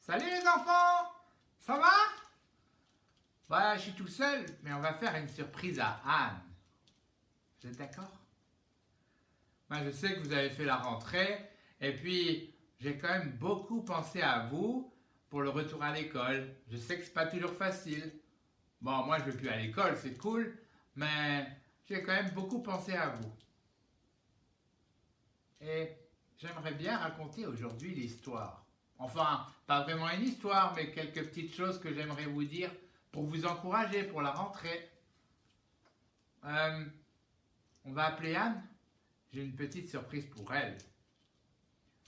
Salut les enfants! Ça va? Voilà, je suis tout seul, mais on va faire une surprise à Anne. Vous êtes d'accord? Moi, je sais que vous avez fait la rentrée, et puis j'ai quand même beaucoup pensé à vous pour le retour à l'école. Je sais que c'est pas toujours facile. Bon, moi je ne vais plus à l'école, c'est cool, mais j'ai quand même beaucoup pensé à vous. Et j'aimerais bien raconter aujourd'hui l'histoire. Enfin, pas vraiment une histoire, mais quelques petites choses que j'aimerais vous dire pour vous encourager pour la rentrée. Euh, on va appeler Anne. J'ai une petite surprise pour elle.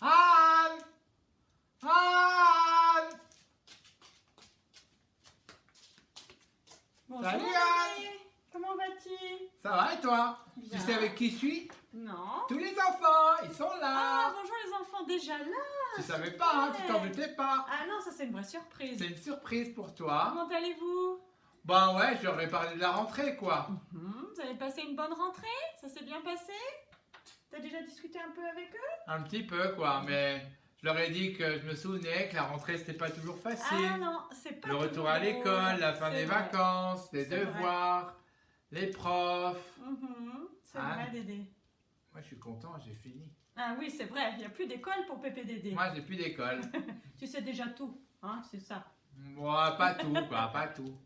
Anne! Anne! Bonjour, Salut, bébé. Anne. Comment vas-tu? Ça va et toi? Bien. Tu sais avec qui je suis? Non. Tous les enfants, ils sont Ah, là. bonjour les enfants, déjà là. Tu savais pas, hein, tu t'en doutais pas. Ah non, ça c'est une vraie surprise. C'est une surprise pour toi. Comment allez-vous? Bah ouais, j'aurais parlé de la rentrée quoi. Vous avez passé une bonne rentrée? Ça s'est bien passé? T'as déjà discuté un peu avec eux? Un petit peu quoi, mais je leur ai dit que je me souvenais que la rentrée c'était pas toujours facile. Ah non, c'est pas Le retour toujours à drôle. l'école, la fin C'est des vrai. vacances, les C'est vrai. devoirs, les profs. C'est Ah. vrai, Dédé. Moi je suis content, j'ai fini. Ah oui, c'est vrai, il n'y a plus d'école pour Pépé Dédé. Moi j'ai plus d'école. Tu sais déjà tout, hein, c'est ça. Moi pas tout quoi, pas tout.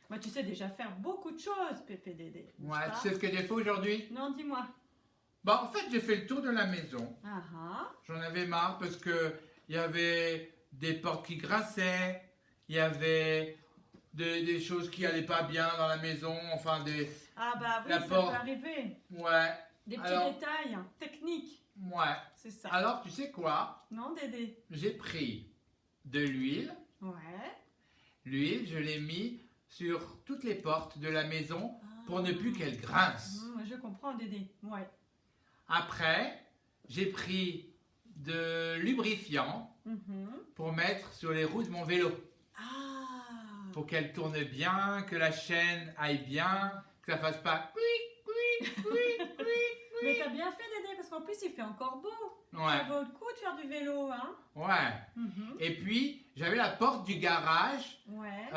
Moi, tu sais déjà faire beaucoup de choses, Pépé Dédé. n'est-ce Ouais, pas? tu sais ce que j'ai fait aujourd'hui? Non, dis-moi. Bah en fait j'ai fait le tour de la maison. Ah ah. J'en avais marre parce que il y avait des portes qui grinçaient, il y avait des choses qui allaient pas bien dans la maison, enfin des... Ah bah oui, La ça porte. peut arriver. Ouais, Des petits Alors- détails techniques, ouais. c'est ça. Alors tu sais quoi? Non, Dédé? J'ai pris de l'huile. Ouais. L'huile, je l'ai mis sur toutes les portes de la maison pour ne plus qu'elles grincent. Je comprends, Dédé. Ouais. Après, j'ai pris de lubrifiant Mhm. pour mettre sur les roues de mon vélo. Ah. Pour qu'elles tournent bien, que la chaîne aille bien, que ça fasse pas Mais t'as bien fait, Dédé, parce qu'en plus, il fait encore beau. Ça Ouais, vaut le coup de faire du vélo, hein? ouais. Mhm. Et puis, j'avais la porte du garage Ouais.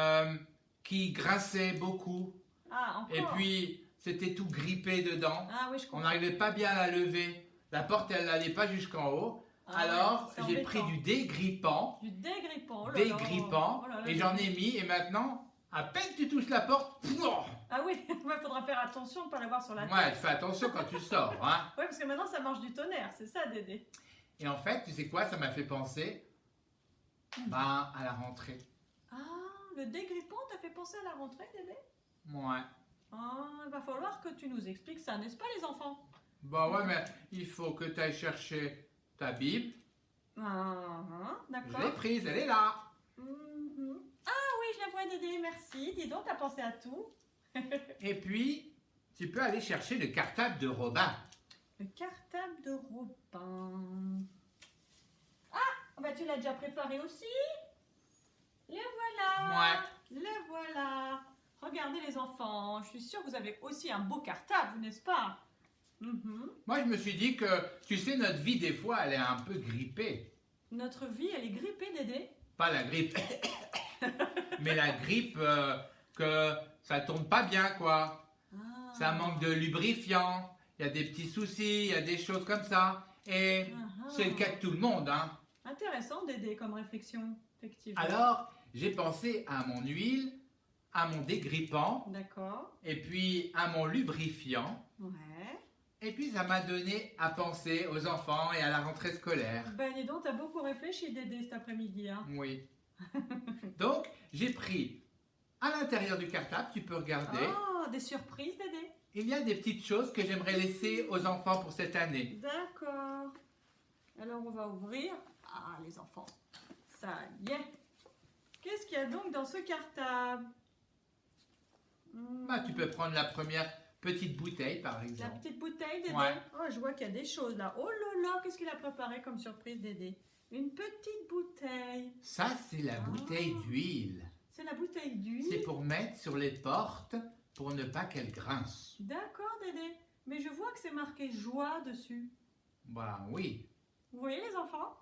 qui grinçait beaucoup. Ah, encore. Et puis, c'était tout grippé dedans. Ah oui, je On comprends. n'arrivait pas bien à la lever. La porte, elle n'allait pas jusqu'en haut. Ah Alors, ouais, c'est j'ai pris embêtant. du dégrippant, Du dégrippant. Oh là là. dégrippant, Oh là là, et j'en ai mis. Et maintenant, à peine tu touches la porte, Ah oui, il faudra faire attention de ne pas l'avoir sur la tête. ouais, fais attention quand tu sors. Hein. Ouais, parce que maintenant, ça marche du tonnerre, c'est ça, Dédé. Et en fait, tu sais quoi, ça m'a fait penser ben, à la rentrée. Ah, le dégrippant t'a fait penser à la rentrée, Dédé? Ouais. Ah, il va falloir que tu nous expliques ça, n'est-ce pas, les enfants? Bah ouais, mais il faut que tu ailles chercher ta Bible. Je l'ai D'accord. prise, elle est là. Mhm. Ah oui, je la vois, Dédé, merci. Dis donc, t'as pensé à tout. Et puis, tu peux aller chercher le cartable de Robin. Le cartable de Robin. Ah, bah tu l'as déjà préparé aussi. Le voilà. Ouais. Le voilà. Regardez les enfants, je suis sûre que vous avez aussi un beau cartable, n'est-ce pas? Moi, je me suis dit que, tu sais, notre vie, des fois, elle est un peu grippée. Notre vie, elle est grippée, Dédé. Pas la grippe, mais la grippe que ça tourne pas bien, quoi. Ah. Ça manque de lubrifiant, il y a des petits soucis, il y a des choses comme ça. Et Ah. c'est le cas de tout le monde, hein. Intéressant, Dédé, comme réflexion, effectivement. Alors, j'ai pensé à mon huile, à mon dégrippant, D'accord. et puis à mon lubrifiant. Ouais. Et puis ça m'a donné à penser aux enfants et à la rentrée scolaire. Ben, dis donc, t'as beaucoup réfléchi, Dédé, cet après-midi, hein. Oui. Donc, j'ai pris à l'intérieur du cartable, tu peux regarder, Oh, des surprises, Dédé. il y a des petites choses que j'aimerais laisser aux enfants pour cette année. D'accord. Alors, on va ouvrir. Ah, les enfants. Ça y est. Qu'est-ce qu'il y a donc dans ce cartable? Bah, tu peux prendre la première petite bouteille, par La exemple. petite bouteille, Dédé. Ouais. Oh, je vois qu'il y a des choses là. Oh là là, qu'est-ce qu'il a préparé comme surprise, Dédé? Une petite bouteille. Ça, c'est la bouteille d'huile. C'est la bouteille C'est d'huile. pour mettre sur les portes pour ne pas qu'elles grincent. D'accord, Dédé. Mais je vois que c'est marqué joie dessus. Bah oui. Vous voyez, les enfants?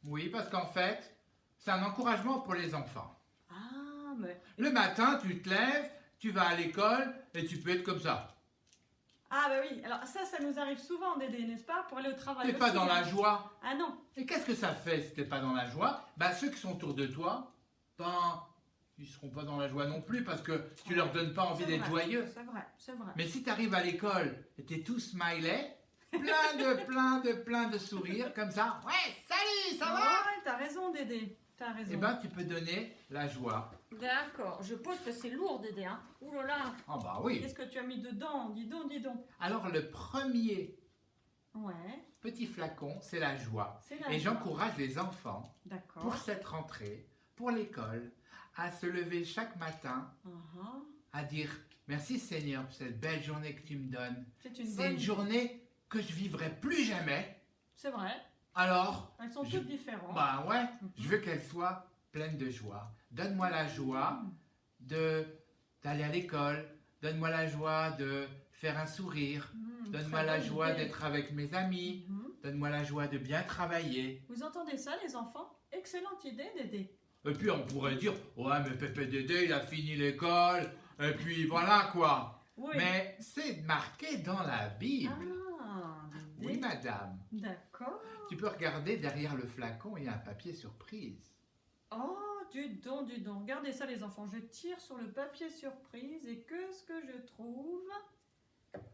Oui, parce qu'en fait, c'est un encouragement pour les enfants. Ah, mais... Le matin, tu te lèves, tu vas à l'école et tu peux être comme ça. Ah bah oui, alors ça nous arrive souvent Dédé, n'est-ce pas? Pour aller au travail Tu n'es pas aussi, dans hein. la joie. Ah non, Et qu'est-ce que ça fait si tu n'es pas dans la joie? Ben, ceux qui sont autour de toi, ben, ils ne seront pas dans la joie non plus parce que tu leur donnes pas envie c'est d'être vrai, joyeux. c'est vrai, c'est vrai. Mais si tu arrives à l'école et tu es tout smiley, plein de sourires comme ça, ouais, salut, ça va? Ouais, t'as raison Dédé, t'as raison. Eh ben, tu peux donner la joie. D'accord, je pose que c'est lourd Dédé, hein. Ouh là là, Ah bah oui. qu'est-ce que tu as mis dedans? Dis donc, dis donc. Alors le premier Ouais, petit flacon, c'est la joie. c'est la Et joie. j'encourage les enfants, D'accord. pour cette rentrée, pour l'école, à se lever chaque matin, Uh-huh. à dire merci Seigneur pour cette belle journée que tu me donnes. C'est une C'est bonne... une journée que je vivrai plus jamais. C'est vrai, Alors, elles sont Je- toutes différentes. bah ouais, je veux qu'elle soit pleine de joie. Donne-moi la joie d'aller à l'école. Donne-moi la joie de faire un sourire. Donne-moi Très la bonne joie idée. d'être avec mes amis. Mhm. Donne-moi la joie de bien travailler. Vous entendez ça les enfants? Excellente idée Dédé. Et puis on pourrait dire, ouais mais Pépé Dédé il a fini l'école. Et puis voilà quoi. Oui. Mais c'est marqué dans la Bible. Ah, Dédé. Oui madame. D'accord. Tu peux regarder derrière le flacon, il y a un papier surprise. Oh, du don, du don. Regardez ça les enfants. Je tire sur le papier surprise et qu'est-ce que je trouve?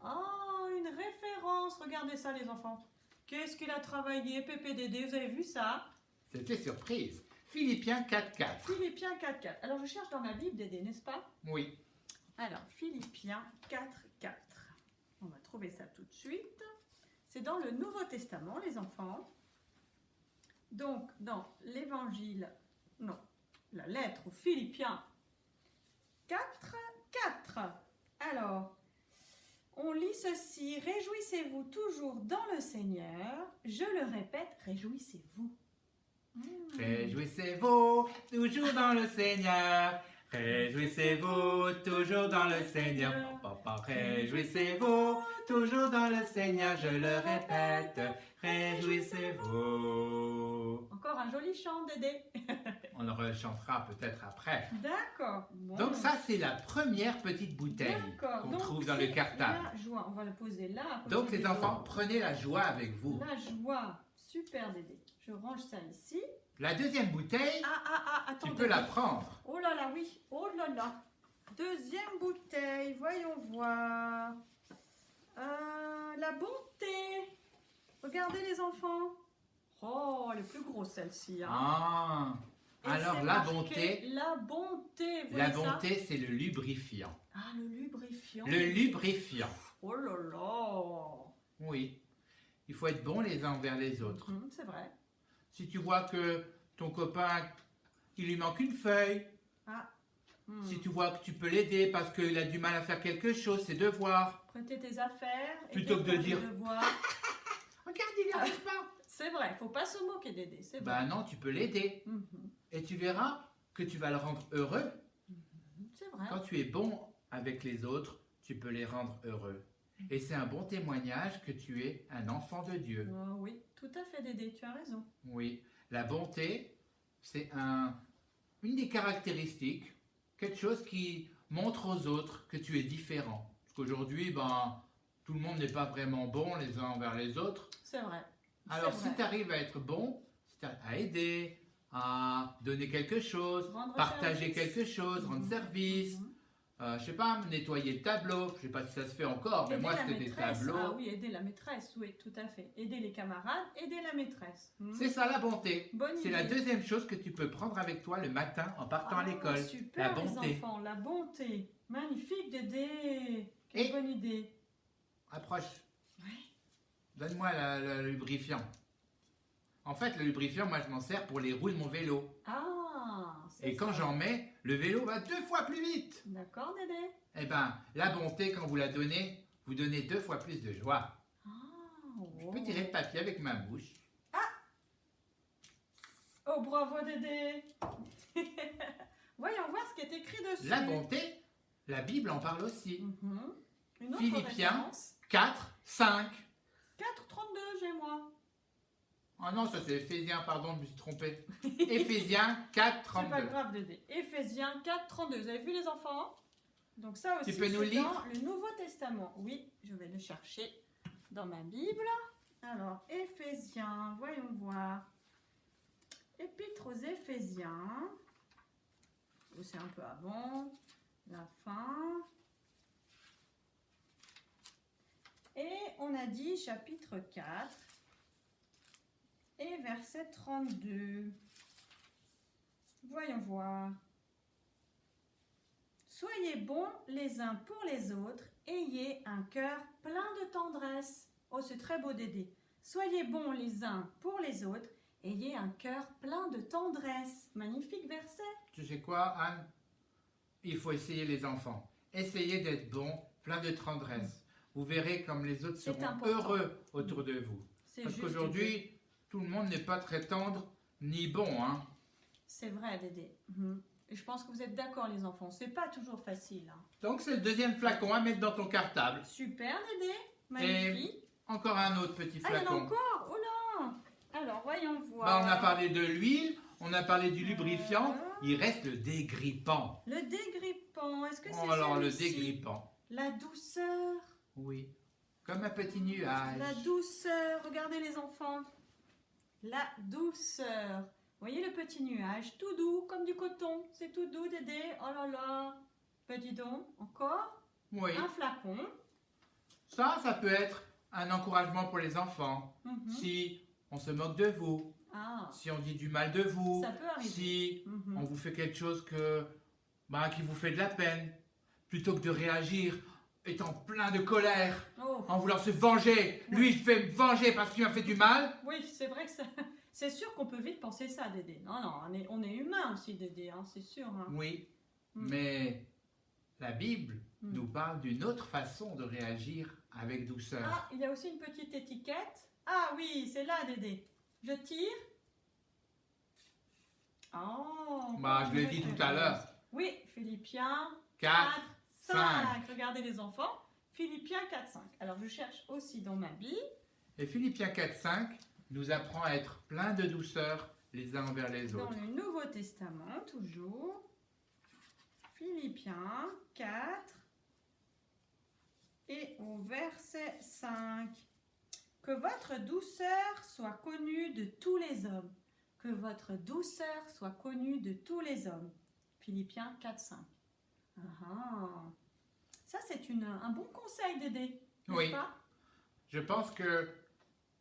Oh, une référence. Regardez ça les enfants. Qu'est-ce qu'il a travaillé, Pépé Dédé? Vous avez vu ça? C'était surprise. Philippiens 4.4. Philippiens 4.4. Alors je cherche dans ma Bible Dédé, n'est-ce pas? Oui. Alors, Philippiens 4.4. On va trouver ça tout de suite. C'est dans le Nouveau Testament, les enfants. Donc, dans l'évangile, non, la lettre aux Philippiens 4.4. Alors, on lit ceci. Réjouissez-vous toujours dans le Seigneur. Je le répète, réjouissez-vous. Réjouissez-vous toujours dans le Seigneur. Réjouissez-vous toujours dans le Seigneur. Papa, réjouissez-vous toujours dans le Seigneur. Je le répète. Réjouissez-vous. Encore un joli chant, Dédé. On le rechantera peut-être après. D'accord. Bon. Donc ça, c'est la première petite bouteille D'accord. qu'on Donc, trouve dans c'est le cartable. La joie. On va le poser là. à côté Donc du les dos. enfants, prenez la joie avec vous. La joie. Super, Dédé. Je range ça ici. La deuxième bouteille, Attends. tu peux la prendre. Oh là là, oui. Oh là là. Deuxième bouteille. Voyons voir. La bonté. Regardez les enfants. Oh, elle est plus grosse celle-ci. Hein. Ah, Et alors c'est la marqué bonté, La bonté. Vous la voyez ça? bonté, c'est le lubrifiant. Ah, le lubrifiant. Le lubrifiant. Oh là là. Oui. Il faut être bon les uns envers les autres. C'est vrai. Si tu vois que ton copain, il lui manque une feuille, si tu vois que tu peux l'aider parce qu'il a du mal à faire quelque chose, ses devoirs. Prêter tes affaires. Plutôt que de dire- Devoirs. Regarde, il n'y arrive pas. C'est vrai, faut pas se moquer d'aider, c'est vrai. Ben non, tu peux l'aider. Mhm. Et tu verras que tu vas le rendre heureux. C'est vrai. Quand tu es bon avec les autres, tu peux les rendre heureux. Et c'est un bon témoignage que tu es un enfant de Dieu. Oh oui, tout à fait, Dédé, tu as raison. Oui, la bonté, c'est une des caractéristiques, quelque chose qui montre aux autres que tu es différent. Parce qu'aujourd'hui, tout le monde n'est pas vraiment bon les uns envers les autres. C'est vrai. Alors C'est si vrai. tu arrives à être bon, si tu arrives à aider, à donner quelque chose, Rendre partager service. quelque chose, rendre Mhm. service, Mhm. je sais pas, nettoyer le tableau, je sais pas si ça se fait encore, mais Aider moi la c'était des maîtresse. tableaux. Ah oui, aider la maîtresse, oui, tout à fait. Aider les camarades, aider la maîtresse. C'est ça la bonté. Bonne C'est la idée. deuxième chose que tu peux prendre avec toi le matin en partant à l'école. Super, La bonté. les enfants, la bonté. Magnifique, Dédé. Et- Quelle bonne idée. Approche. Oui. Donne-moi le lubrifiant. En fait, le lubrifiant, moi je m'en sers pour les roues de mon vélo. Ah, c'est Et quand ça. j'en mets, le vélo va 2 fois plus vite. D'accord, Dédé. Eh ben, la bonté, quand vous la donnez, vous donnez 2 fois plus de joie. Ah, Je peux tirer le papier avec ma bouche. Oh, bravo, Dédé. Voyons voir ce qui est écrit dessus. La bonté, la Bible en parle aussi. Mhm. Une autre Philippiens. référence. 4, 5. 4,32, j'ai moi. Ah non, ça c'est Éphésiens, pardon, je me suis trompé. Éphésiens 4, C'est pas 32. grave, Dédé. Éphésiens 4, 32. Vous avez vu les enfants? Donc ça aussi, Tu peux nous c'est lire? dans le Nouveau Testament. Oui, je vais le chercher dans ma Bible. Alors, Éphésiens, voyons voir. Épître aux Éphésiens. C'est un peu avant la fin. Et on a dit chapitre 4 et verset 32. Voyons voir. Soyez bons les uns pour les autres, ayez un cœur plein de tendresse. Oh, c'est très beau, Dédé. Soyez bons les uns pour les autres, ayez un cœur plein de tendresse. Magnifique verset. Tu sais quoi, Anne? Il faut essayer les enfants. Essayez d'être bons, plein de tendresse. Vous verrez comme les autres C'est seront important. heureux autour de vous. C'est Parce juste, qu'aujourd'hui, tout le monde n'est pas très tendre ni bon, hein. c'est vrai, Dédé. Et je pense que vous êtes d'accord, les enfants. C'est pas toujours facile. Hein. Donc c'est le deuxième flacon à mettre dans ton cartable. Super, Dédé. Magnifique. Encore un autre petit Ah, il y en a flacon. encore? Oh là! Alors, voyons voir. Bah, on a parlé de l'huile, on a parlé du lubrifiant, il reste le dégrippant. Le dégrippant, est-ce que c'est Oh, alors le celui-ci? dégrippant. La douceur. Oui, comme un petit nuage. La douceur. Regardez les enfants. La douceur. Vous voyez le petit nuage, tout doux, comme du coton. C'est tout doux, Dédé. Oh là là. Ben dis donc, encore Oui, un flacon. ça peut être un encouragement pour les enfants. Mhm. Si on se moque de vous, Ah, si on dit du mal de vous, ça peut arriver. si Mhm. on vous fait quelque chose qui vous fait de la peine, plutôt que de réagir étant plein de colère, Oh, en voulant se venger. Lui, je vais me venger parce qu'il m'a fait du mal. oui, c'est vrai que ça... C'est sûr qu'on peut vite penser ça, Dédé. Non, non, on est humain aussi, Dédé, hein, c'est sûr. Hein. Oui, Mm. mais la Bible Mm. nous parle d'une autre façon de réagir avec douceur. Ah, il y a aussi une petite étiquette. Ah oui, c'est là, Dédé. Je tire. Oh. Je l'ai dit tout à l'heure. Oui, Philippiens 4, 5. Regardez les enfants. Philippiens 4, 5. Alors, je cherche aussi dans ma Bible. Et Philippiens 4, 5 nous apprend à être plein de douceur les uns envers les Dans autres. le Nouveau Testament, toujours. Philippiens 4 et au verset 5. Que votre douceur soit connue de tous les hommes. Que votre douceur soit connue de tous les hommes. Philippiens 4, 5. Ça, c'est un bon conseil, Dédé. N'est-ce Oui. pas? Je pense que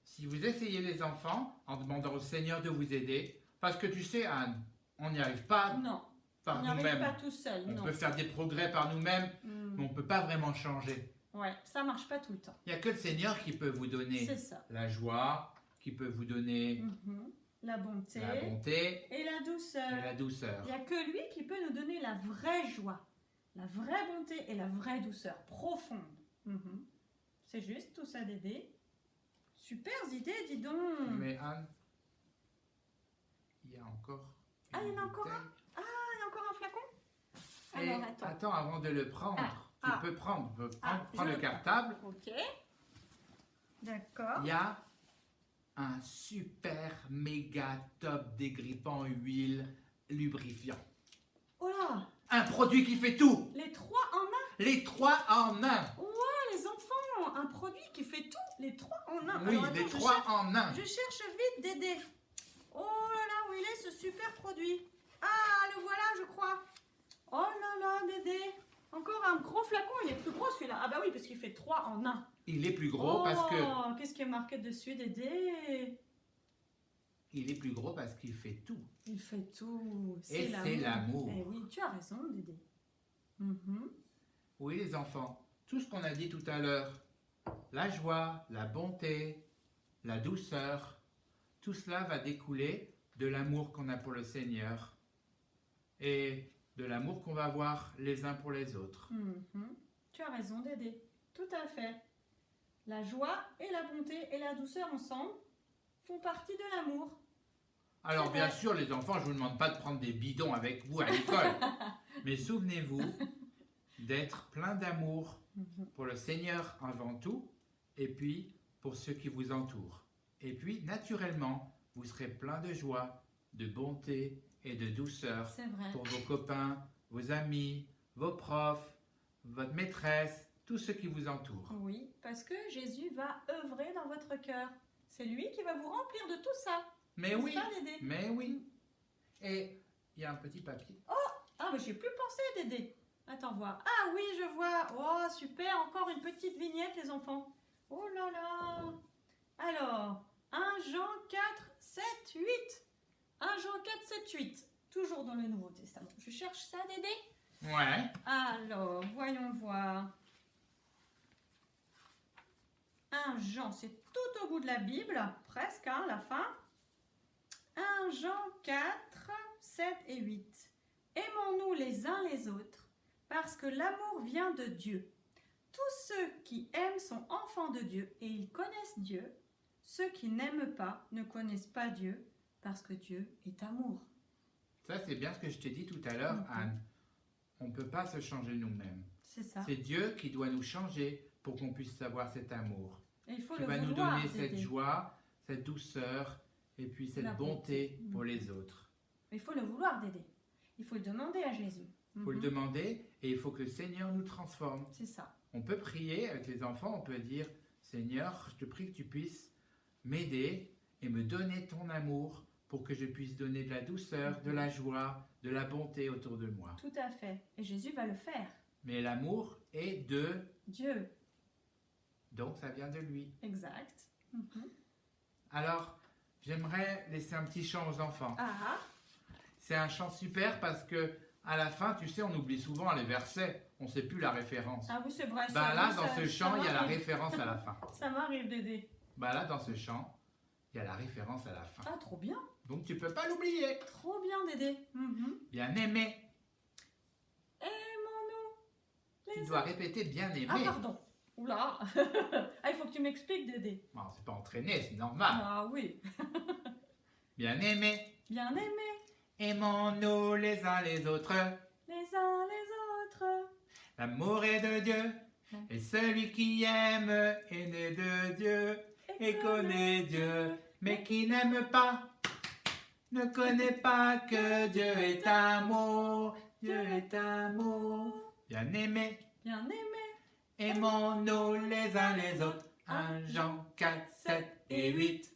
si vous essayez les enfants en demandant au Seigneur de vous aider, parce que tu sais, Anne, on n'y arrive pas Non, on par n'y arrive nous-mêmes. pas tout seul. On Non. peut faire des progrès par nous-mêmes, mais on ne peut pas vraiment changer. Ouais, ça marche pas tout le temps. Il n'y a que le Seigneur qui peut vous donner C'est ça. la joie, qui peut vous donner La bonté, la bonté et la douceur. et la douceur. Il n'y a que lui qui peut nous donner la vraie joie, la vraie bonté et la vraie douceur profonde. C'est juste tout ça, Dédé. Super idée, dis donc. Mais Anne, il y a encore. Ah, il y en a une encore bouteille. Ah, il y a encore un flacon? Et Alors, attends. avant de le prendre, Ah, tu peux prendre, je prendre le le cartable. Ok. D'accord. Il y a un super méga top dégrippant huile lubrifiant. Oh là, Un produit qui fait tout. les trois en un. Les trois en un. Oh, les enfants, un produit qui fait tout, les trois en un. Oui, Alors, attends, les trois en un. Je cherche vite, Dédé. Oh là là, où il est ce super produit? Ah, le voilà, je crois. Oh là là, Dédé. Encore un gros flacon, il est plus gros celui-là. Ah bah oui, parce qu'il fait 3 en 1. Il est plus gros parce que Oh, qu'est-ce qui est marqué dessus, Dédé? il est plus gros parce qu'il fait tout. Il fait tout. Et c'est l'amour. Eh oui, tu as raison, Dédé. Oui, les enfants, tout ce qu'on a dit tout à l'heure, la joie, la bonté, la douceur, tout cela va découler de l'amour qu'on a pour le Seigneur et de l'amour qu'on va avoir les uns pour les autres. Tu as raison, Dédé. Tout à fait. La joie et la bonté et la douceur ensemble font partie de l'amour. Alors C'est bien vrai. sûr, les enfants, je ne vous demande pas de prendre des bidons avec vous à l'école, mais souvenez-vous d'être plein d'amour pour le Seigneur avant tout, et puis pour ceux qui vous entourent. Et puis, naturellement, vous serez plein de joie, de bonté et de douceur C'est vrai. pour vos copains, vos amis, vos profs, votre maîtresse, tous ceux qui vous entourent. Oui, parce que Jésus va œuvrer dans votre cœur. C'est lui qui va vous remplir de tout ça. Mais N'est-ce oui, pas, Dédé? mais oui. Et il y a un petit papier. Ah, mais j'y ai plus pensé, Dédé. Attends, voir. Ah oui, je vois. Oh, super, encore une petite vignette, les enfants. Oh là là. Alors, 1 Jean 4, 7, 8. 1 Jean 4, 7, 8. Toujours dans le Nouveau Testament. Je cherche ça, Dédé. Ouais. Alors, voyons voir. 1 Jean, c'est tout au bout de la Bible, presque, hein, la fin. 1 Jean 4, 7 et 8. Aimons-nous les uns les autres, parce que l'amour vient de Dieu. Tous ceux qui aiment sont enfants de Dieu et ils connaissent Dieu. Ceux qui n'aiment pas ne connaissent pas Dieu, parce que Dieu est amour. Ça, c'est bien ce que je t'ai dit tout à l'heure, Mhm. Anne. On ne peut pas se changer nous-mêmes. C'est ça. C'est Dieu qui doit nous changer pour qu'on puisse savoir cet amour. Et il faut Qui le va nous vouloir, donner cette Dédé. joie, cette douceur et puis cette La bonté bonté. pour les autres. Mais il faut le vouloir, Dédé. Il faut le demander à Jésus. Il faut le Mhm. demander et il faut que le Seigneur nous transforme. C'est ça. On peut prier avec les enfants, on peut dire Seigneur, je te prie que tu puisses m'aider et me donner ton amour pour que je puisse donner de la douceur, de la joie, de la bonté autour de moi. Tout à fait. Et Jésus va le faire. Mais l'amour est de, Dieu. donc ça vient de lui. Exact. Mhm. Alors, j'aimerais laisser un petit chant aux enfants. Ah, C'est un chant super parce que à la fin, tu sais, on oublie souvent les versets, on ne sait plus la référence. ah oui, c'est vrai. Bah ça, là, oui, dans ça- ce ça chant, il y a la m'arrive. référence à la fin. Ça m'arrive, Dédé. Bah là, dans ce chant, il y a la référence à la fin. Ah, trop bien. Donc tu peux pas l'oublier. Trop bien, Dédé. Mhm. Bien aimé. Aimons-nous. Tu les dois uns- répéter bien Ah, aimé. pardon. Oula. Ah, il faut que tu m'expliques, Dédé. Bon, c'est pas entraîné, c'est normal. Ah oui. Bien aimé. Bien aimé. Aimons-nous les uns les autres. Les uns les autres. L'amour est de Dieu. Et celui qui aime est né de Dieu et connaît Dieu. Mais qui n'aime pas ne connaît pas que Dieu est amour. Dieu est amour. Bien aimé. Bien aimé. Aimons-nous les uns les autres. 1 Jean 4, 7 et 8.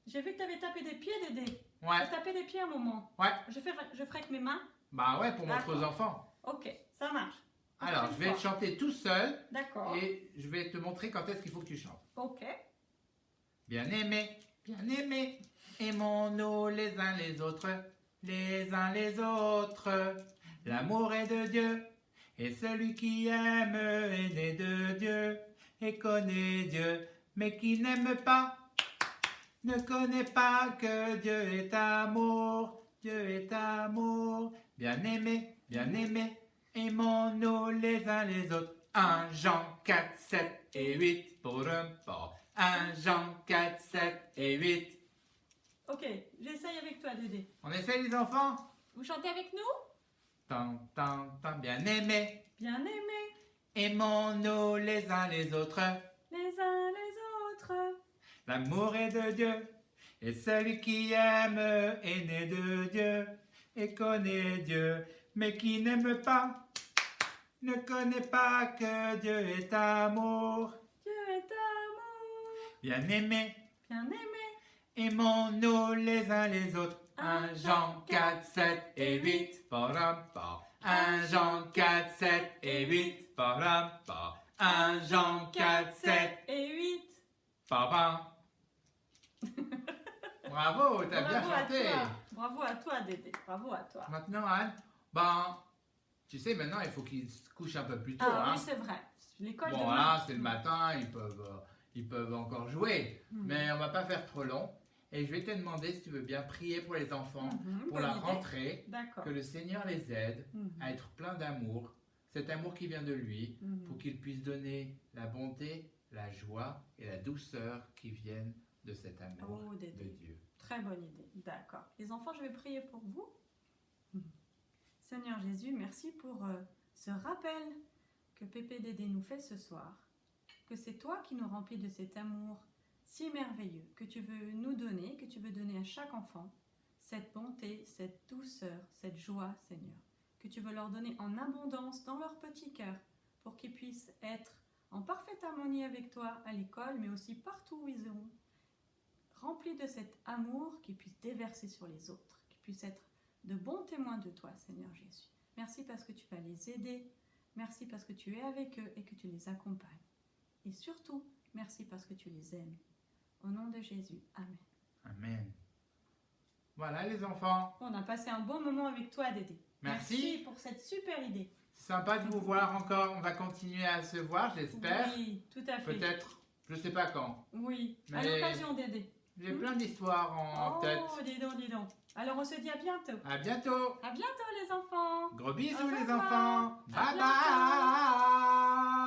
J'ai vu que tu avais tapé des pieds, Dédé. Ouais, J'ai tapé des pieds un moment. ouais. Je ferai avec mes mains. Bah ouais, pour montrer aux D'accord. enfants. Ok, ça marche. Alors, Encore je une vais fois. chanter tout seul D'accord. et je vais te montrer quand est-ce qu'il faut que tu chantes. Ok. Bien aimé, aimons-nous les uns les autres, les uns les autres. L'amour est de Dieu, et celui qui aime est né de Dieu, et connaît Dieu, mais qui n'aime pas, ne connaît pas que Dieu est amour, Dieu est amour. Bien aimé, aimons-nous les uns les autres. 1 Jean 4, 7 et 8 pour un port. 1 Jean 4, 7 et 8. Ok, j'essaye avec toi, Dédé. On essaie les enfants? Vous chantez avec nous? Tan, tan, tan, bien aimé. Bien aimé, Aimons-nous les uns les autres. les uns les autres. L'amour est de Dieu. Et celui qui aime est né de Dieu et connaît Dieu. Mais qui n'aime pas ne connaît pas que Dieu est amour. Dieu est amour. Bien aimé. Bien aimé, Aimons-nous les uns les autres. 1 Jean 4, 7 et 8. Param, pa. 1 Jean 4, 7 et 8. Param, pa. 1 Jean 4, 7 et 8. Papa. Bravo, t'as bien Bravo à chanté. toi. Bravo à toi, Dédé. Bravo à toi. Maintenant, Anne, ben, tu sais, maintenant, il faut qu'ils se couchent un peu plus tôt. Ah hein. oui, c'est vrai. L'école Bon, demain. voilà, c'est le matin, ils peuvent encore jouer. Mhm. Mais on va pas faire trop long. Et je vais te demander si tu veux bien prier pour les enfants, Mhm, pour bonne la idée. rentrée, D'accord. que le Seigneur les aide Mhm. à être pleins d'amour, cet amour qui vient de lui, Mhm. pour qu'ils puissent donner la bonté, la joie et la douceur qui viennent de cet amour Oh, de Dédé. Dieu. Très bonne idée. D'accord. Les enfants, je vais prier pour vous. Seigneur Jésus, merci pour ce rappel que Pépé Dédé nous fait ce soir. Que c'est toi qui nous remplis de cet amour. si merveilleux que tu veux nous donner, que tu veux donner à chaque enfant, cette bonté, cette douceur, cette joie, Seigneur, que tu veux leur donner en abondance dans leur petit cœur, pour qu'ils puissent être en parfaite harmonie avec toi à l'école, mais aussi partout où ils iront, remplis de cet amour qu'ils puissent déverser sur les autres, qu'ils puissent être de bons témoins de toi, Seigneur Jésus. Merci parce que tu vas les aider, merci parce que tu es avec eux et que tu les accompagnes. Et surtout, merci parce que tu les aimes. Au nom de Jésus, Amen. Amen. Voilà les enfants. On a passé un bon moment avec toi, Dédé. Merci. pour cette super idée. C'est sympa de vous voir encore. On va continuer à se voir, j'espère. Oui, tout à fait. Peut-être, je sais pas quand. Oui, à Mais- l'occasion, Dédé. J'ai plein d'histoires en tête. Oh, dis donc, dis donc. Alors, on se dit à bientôt. À bientôt. À bientôt, les enfants. Gros bisous Au les revoir. enfants. À Bye bye.